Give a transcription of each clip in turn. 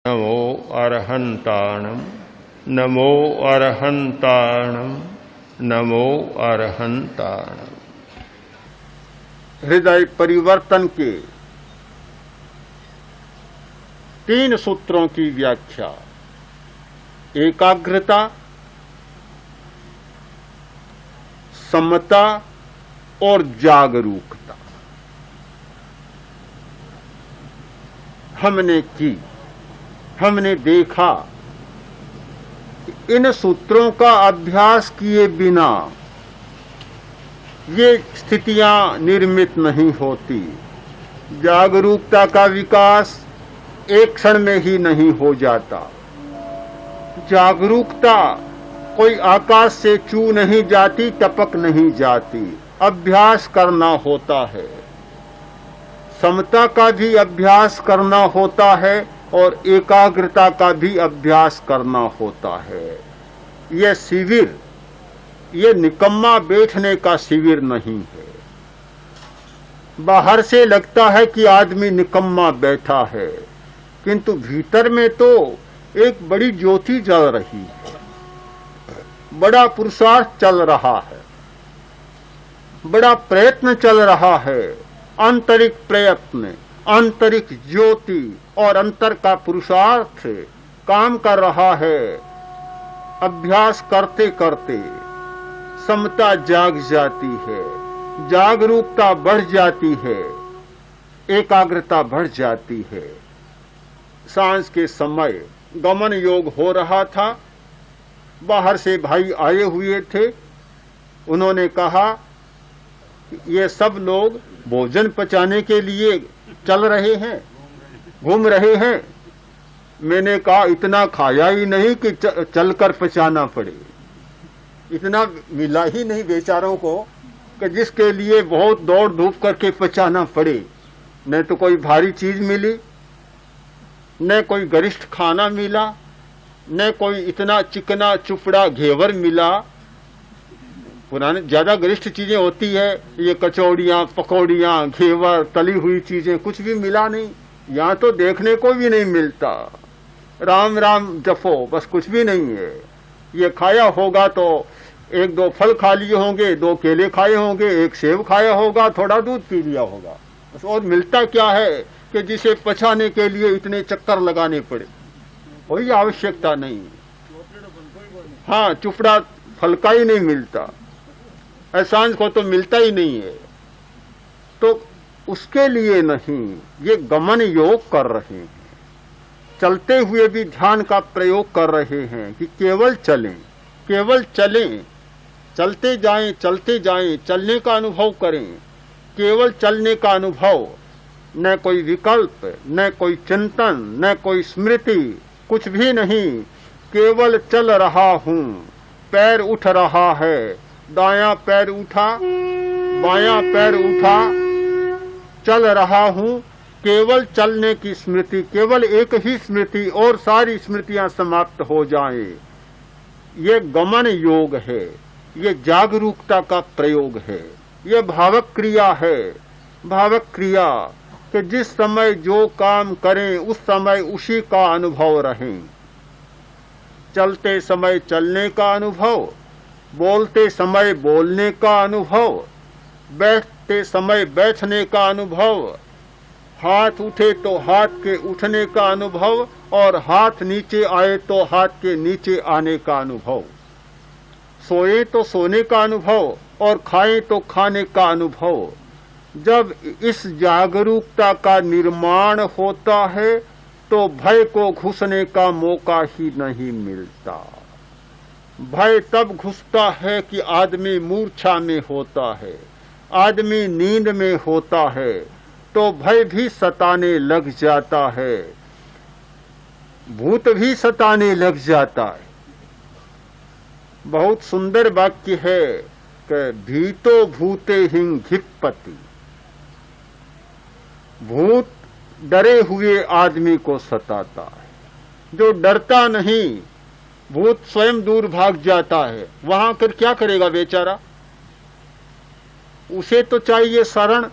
नमो अरहन्ताणं नमो अरहन्ताणं नमो अरहन्ताणं। हृदय परिवर्तन के 3 सूत्रों की व्याख्या। एकाग्रता, समता और जागरूकता हमने देखा कि इन सूत्रों का अभ्यास किए बिना ये स्थितियां निर्मित नहीं होती। जागरूकता का विकास एक क्षण में ही नहीं हो जाता। जागरूकता कोई आकाश से छू नहीं जाती, टपक नहीं जाती, अभ्यास करना होता है। समता का भी अभ्यास करना होता है और एकाग्रता का भी अभ्यास करना होता है। यह शिविर, ये निकम्मा बैठने का शिविर नहीं है। बाहर से लगता है कि आदमी निकम्मा बैठा है, किंतु भीतर में तो एक बड़ी ज्योति जल रही है, बड़ा पुरुषार्थ चल रहा है, बड़ा प्रयत्न चल रहा है। आंतरिक प्रयत्न, आंतरिक ज्योति और अंतर का पुरुषार्थ काम कर रहा है। अभ्यास करते करते समता जाग जाती है, जागरूकता बढ़ जाती है, एकाग्रता बढ़ जाती है। सांझ के समय गमन योग हो रहा था। बाहर से भाई आए हुए थे। उन्होंने कहा ये सब लोग भोजन पचाने के लिए चल रहे हैं, घूम रहे हैं। मैंने कहा इतना खाया ही नहीं कि चलकर पचाना पड़े। इतना मिला ही नहीं बेचारों को कि जिसके लिए बहुत दौड़ धूप करके पचाना पड़े। न तो कोई भारी चीज मिली, न कोई गरिष्ठ खाना मिला, न कोई इतना चिकना चुपड़ा घेवर मिला। पुराने ज्यादा गरिष्ठ चीजें होती है, ये कचौड़ियाँ, पकौड़ियाँ, घेवर, तली हुई चीजें, कुछ भी मिला नहीं। यहाँ तो देखने को भी नहीं मिलता। राम राम जपो, बस कुछ भी नहीं है। ये खाया होगा तो 1-2 फल खा लिए होंगे, 2 केले खाए होंगे, 1 सेब खाया होगा, थोड़ा दूध पी लिया होगा, बस। और मिलता क्या है कि जिसे पचाने के लिए इतने चक्कर लगाने पड़े, कोई आवश्यकता नहीं। हाँ, चुपड़ा फल का ही नहीं मिलता, एहसान को तो मिलता ही नहीं है। तो उसके लिए नहीं, ये गमन योग कर रहे हैं, चलते हुए भी ध्यान का प्रयोग कर रहे हैं कि केवल चलें, केवल चलें, चलते जाएं, चलते जाएं, चलने का अनुभव करें, केवल चलने का अनुभव। न कोई विकल्प, न कोई चिंतन, न कोई स्मृति, कुछ भी नहीं, केवल चल रहा हूं। पैर उठ रहा है, दायां पैर उठा, बायां पैर उठा, चल रहा हूं। केवल चलने की स्मृति, केवल एक ही स्मृति और सारी स्मृतियां समाप्त हो जाएं। ये गमन योग है, ये जागरूकता का प्रयोग है, ये भावक क्रिया है। भावक क्रिया कि जिस समय जो काम करें उस समय उसी का अनुभव रहें। चलते समय चलने का अनुभव, बोलते समय बोलने का अनुभव, बैठते समय बैठने का अनुभव, हाथ उठे तो हाथ के उठने का अनुभव और हाथ नीचे आए तो हाथ के नीचे आने का अनुभव, सोए तो सोने का अनुभव और खाए तो खाने का अनुभव। जब इस जागरूकता का निर्माण होता है तो भय को घुसने का मौका ही नहीं मिलता। भय तब घुसता है कि आदमी मूर्छा में होता है, आदमी नींद में होता है, तो भय भी सताने लग जाता है, भूत भी सताने लग जाता है। बहुत सुंदर वाक्य है कि भीतो भूते हिं घिप्पति। भूत डरे हुए आदमी को सताता है। जो डरता नहीं, भूत स्वयं दूर भाग जाता है। वहां फिर क्या करेगा बेचारा? उसे तो चाहिए शरण,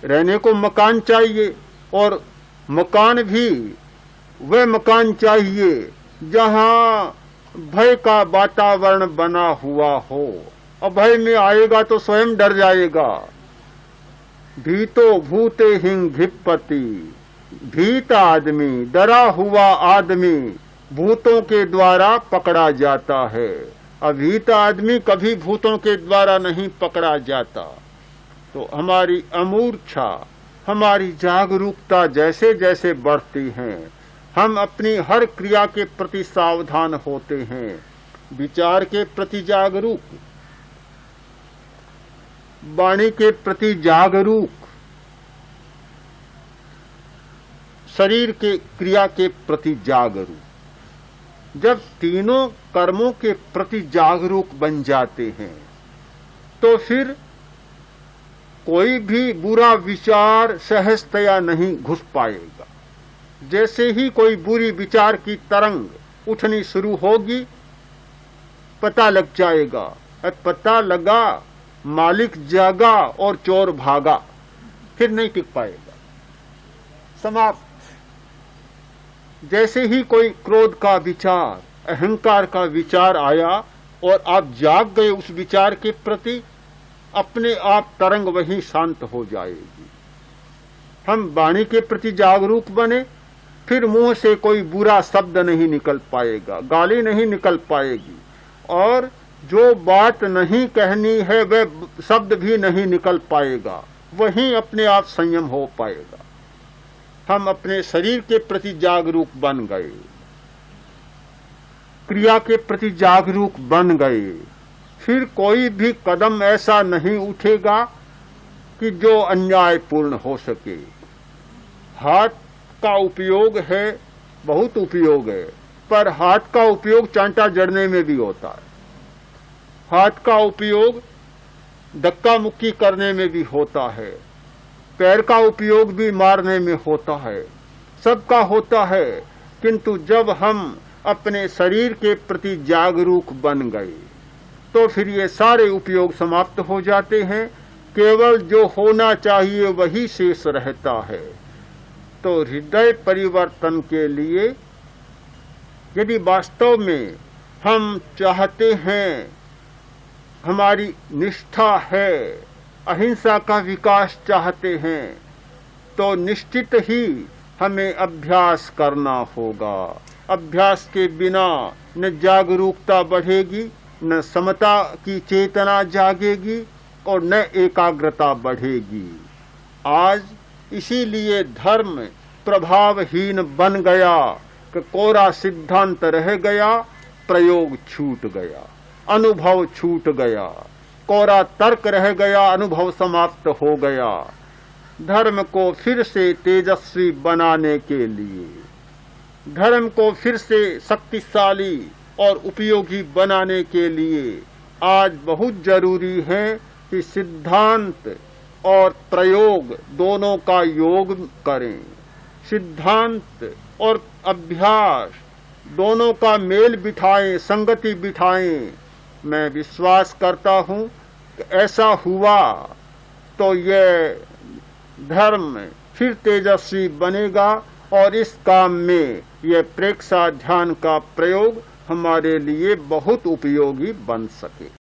रहने को मकान चाहिए, और मकान भी वह मकान चाहिए जहां भय का वातावरण बना हुआ हो। और भय में आएगा तो स्वयं डर जाएगा। भीतो भूते हिंग धिप्पति, भीत आदमी, डरा हुआ आदमी भूतों के द्वारा पकड़ा जाता है। अभीत आदमी कभी भूतों के द्वारा नहीं पकड़ा जाता। तो हमारी अमूर्छा, हमारी जागरूकता जैसे जैसे बढ़ती है, हम अपनी हर क्रिया के प्रति सावधान होते हैं, विचार के प्रति जागरूक, वाणी के प्रति जागरूक, शरीर के क्रिया के प्रति जागरूक। जब तीनों कर्मों के प्रति जागरूक बन जाते हैं तो फिर कोई भी बुरा विचार सहजतया नहीं घुस पाएगा। जैसे ही कोई बुरी विचार की तरंग उठनी शुरू होगी, पता लग जाएगा। पता लगा, मालिक जागा और चोर भागा, फिर नहीं टिक पाएगा, समाप्त। जैसे ही कोई क्रोध का विचार, अहंकार का विचार आया और आप जाग गए उस विचार के प्रति, अपने आप तरंग वहीं शांत हो जाएगी। हम वाणी के प्रति जागरूक बने, फिर मुंह से कोई बुरा शब्द नहीं निकल पाएगा, गाली नहीं निकल पाएगी, और जो बात नहीं कहनी है वह शब्द भी नहीं निकल पाएगा। वहीं अपने आप संयम हो पाएगा। हम अपने शरीर के प्रति जागरूक बन गए, क्रिया के प्रति जागरूक बन गए, फिर कोई भी कदम ऐसा नहीं उठेगा कि जो अन्यायपूर्ण हो सके। हाथ का उपयोग है, बहुत उपयोग है, पर हाथ का उपयोग चांटा जड़ने में भी होता है। हाथ का उपयोग धक्का मुक्की करने में भी होता है, पैर का उपयोग भी मारने में होता है, सबका होता है। किंतु जब हम अपने शरीर के प्रति जागरूक बन गए तो फिर ये सारे उपयोग समाप्त हो जाते हैं। केवल जो होना चाहिए वही शेष रहता है। तो हृदय परिवर्तन के लिए यदि वास्तव में हम चाहते हैं, हमारी निष्ठा है, अहिंसा का विकास चाहते हैं, तो निश्चित ही हमें अभ्यास करना होगा। अभ्यास के बिना न जागरूकता बढ़ेगी, न समता की चेतना जागेगी और न एकाग्रता बढ़ेगी। आज इसीलिए धर्म प्रभावहीन बन गया कि कोरा सिद्धांत रह गया, प्रयोग छूट गया, अनुभव छूट गया, कोरा तर्क रह गया, अनुभव समाप्त हो गया। धर्म को फिर से तेजस्वी बनाने के लिए, धर्म को फिर से शक्तिशाली और उपयोगी बनाने के लिए आज बहुत जरूरी है कि सिद्धांत और प्रयोग दोनों का योग करें। सिद्धांत और अभ्यास दोनों का मेल बिठाएं, संगति बिठाएं। मैं विश्वास करता हूं कि ऐसा हुआ तो यह धर्म फिर तेजस्वी बनेगा और इस काम में यह प्रेक्षा ध्यान का प्रयोग हमारे लिए बहुत उपयोगी बन सके।